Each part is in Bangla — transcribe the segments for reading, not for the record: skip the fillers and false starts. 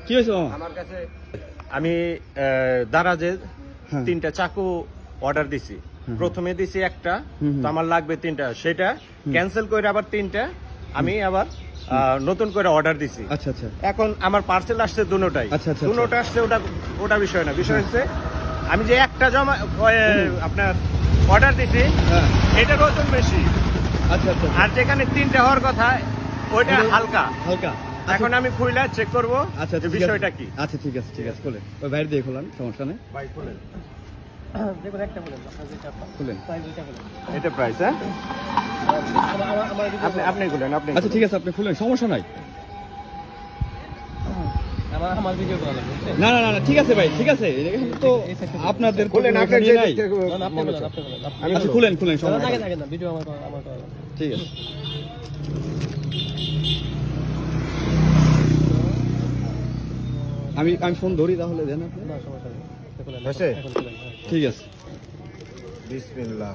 কি হয়েছে আমার কাছে আমি দারাজে 3টা চাকু অর্ডার দিছি। প্রথমে দিছি একটা, তো আমার লাগবে 3টা, সেটা ক্যান্সেল করে আবার 3টা আমি আবার নতুন করে অর্ডার দিছি। আচ্ছা আচ্ছা। এখন আমার পার্সেল আসছে দুটোটাই। আচ্ছা আচ্ছা। দুটোটা আসছে, ওটা বিষয় না। বিষয় হচ্ছে আমি যে একটা জমা আপনার অর্ডার দিছি এটার ওজন বেশি। আচ্ছা আচ্ছা। আর যেখানে 3টা হওয়ার কথা ওইটা হালকা হালকা। এখন আমি খুইলা চেক করব আচ্ছা বিষয়টা কি। আচ্ছা ঠিক আছে ঠিক আছে, খোলেন ওই বাইরে দিয়ে খোলেন, সমস্যা নেই। ভাই খুলেন, দেখুন একটা বলেন আপনার যেটা খুলেন। প্রাইস ওইটা বলেন। এটা প্রাইস। হ্যাঁ আপনি খুলেন, আপনি। আচ্ছা ঠিক আছে, আপনি খুলেন, সমস্যা নাই। আমার ভিডিও করা লাগবে। না না না ঠিক আছে ভাই, ঠিক আছে, তো আপনাদের খুলেন, আপনি নাই। আপনি বলেন, আপনি বলেন। আচ্ছা খুলেন খুলেন, সমস্যা আগে নাই। থাকে না, ভিডিও আমার করা লাগবে। ঠিক আছে। আমি ফোন ধরি তাহলে, দেন আপনি। না সমস্যা নেই। খুলেন। হয়েছে? এখন খুলেন। ঠিক আছে। বিসমিল্লাহ।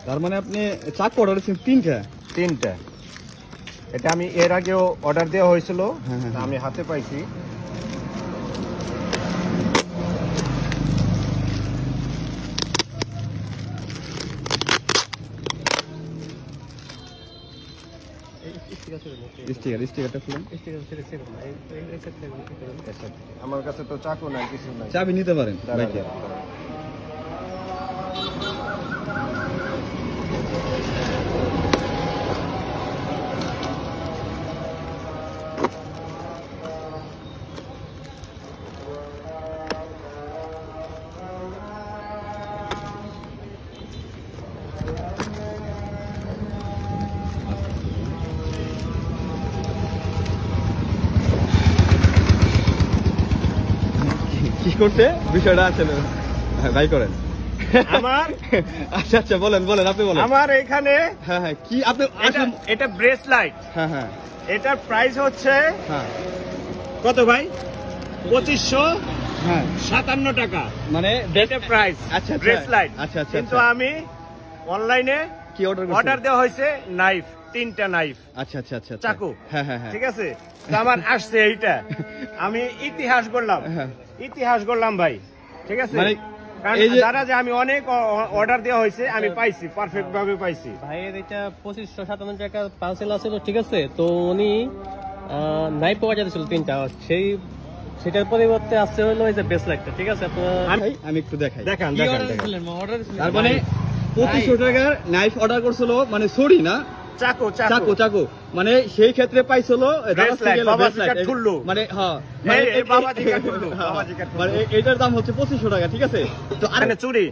তার মানে আপনি চাকু অর্ডার দিয়েছেন 3টা? 3টা। এটা আমি এর আগেও অর্ডার দেওয়া হয়েছিল, হ্যাঁ। আমি হাতে পাইছি। স্টিকারটা খুলেন। আমার কাছে তো চাকু নাই, কিছু নাই। চাবি নিতে পারেন বাইকে। কি করছে বিষয়টা আছে ভাই, করেন আমার আচ্ছা আচ্ছা, বলেন বলেন, আপনি বলেন। আমার এখানে হ্যাঁ কি আপনি এটা ব্রেসলাইট। হ্যাঁ এটার প্রাইস হচ্ছে হ্যাঁ কত ভাই? 2557 হ্যাঁ টাকা মানে এটা প্রাইস। আচ্ছা ব্রেসলাইট। আচ্ছা আচ্ছা। কিন্তু আমি অনলাইনে কি অর্ডার অর্ডার দেওয়া হয়েছে নাইফ, 3টা নাইফ, আচ্ছা আচ্ছা আচ্ছা, চাকু। হ্যাঁ ঠিক আছে, তো আমার আসছে এইটা। আমি ইতিহাস করলাম ভাই, ঠিক আছে। মানে কারণ যারা যে আমি অনেক অর্ডার দেওয়া হয়েছে, আমি পাইছি, পারফেক্ট ভাবে পাইছি। ভাইয়ের এটা 2557 টাকা পার্সেল আছিল, ঠিক আছে। তো উনি নাইফ অর্ডার দিয়েছিল 3টা, সেটার পরিবর্তে আসছে হলো এই যে ব্রেসলেটটা, ঠিক আছে। আমি একটু দেখাই। দেখান। তার মানে 2500 টাকার নাইফ অর্ডার করছিল, মানে সরি না, চাকু মানে সেই ক্ষেত্রে পাইছিল মানে হ্যাঁ, মানে এটার দাম হচ্ছে 2500 টাকা, ঠিক আছে। তো আর চুরি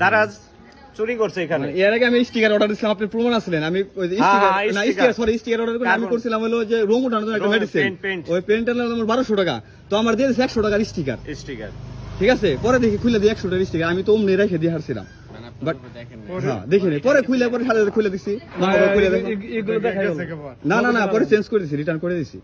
দারাজ চুরি করছে এখানে। এর আগে আমি স্টিকার অর্ডার দিয়েছিলাম, আপনি প্রমাণ আসলেন। আমি স্টিকার অর্ডার করে আমি করছিলাম হলো যে রুম উঠানোর জন্য একটা মেডিসিন, ওই পেনটার দাম আমার 1200 টাকা। তো আমার দিয়ে 100 টাকার স্টিকার, ঠিক আছে। পরে দেখি খুলে দিয়ে 100 টাকার স্টিকার, আমি তো অমনি রেখে দিয়ে হারছিলাম। দেখিনি, পরে খুলে দিচ্ছি। না না, পরে চেঞ্জ করে দিছি, রিটার্ন করে দিছি।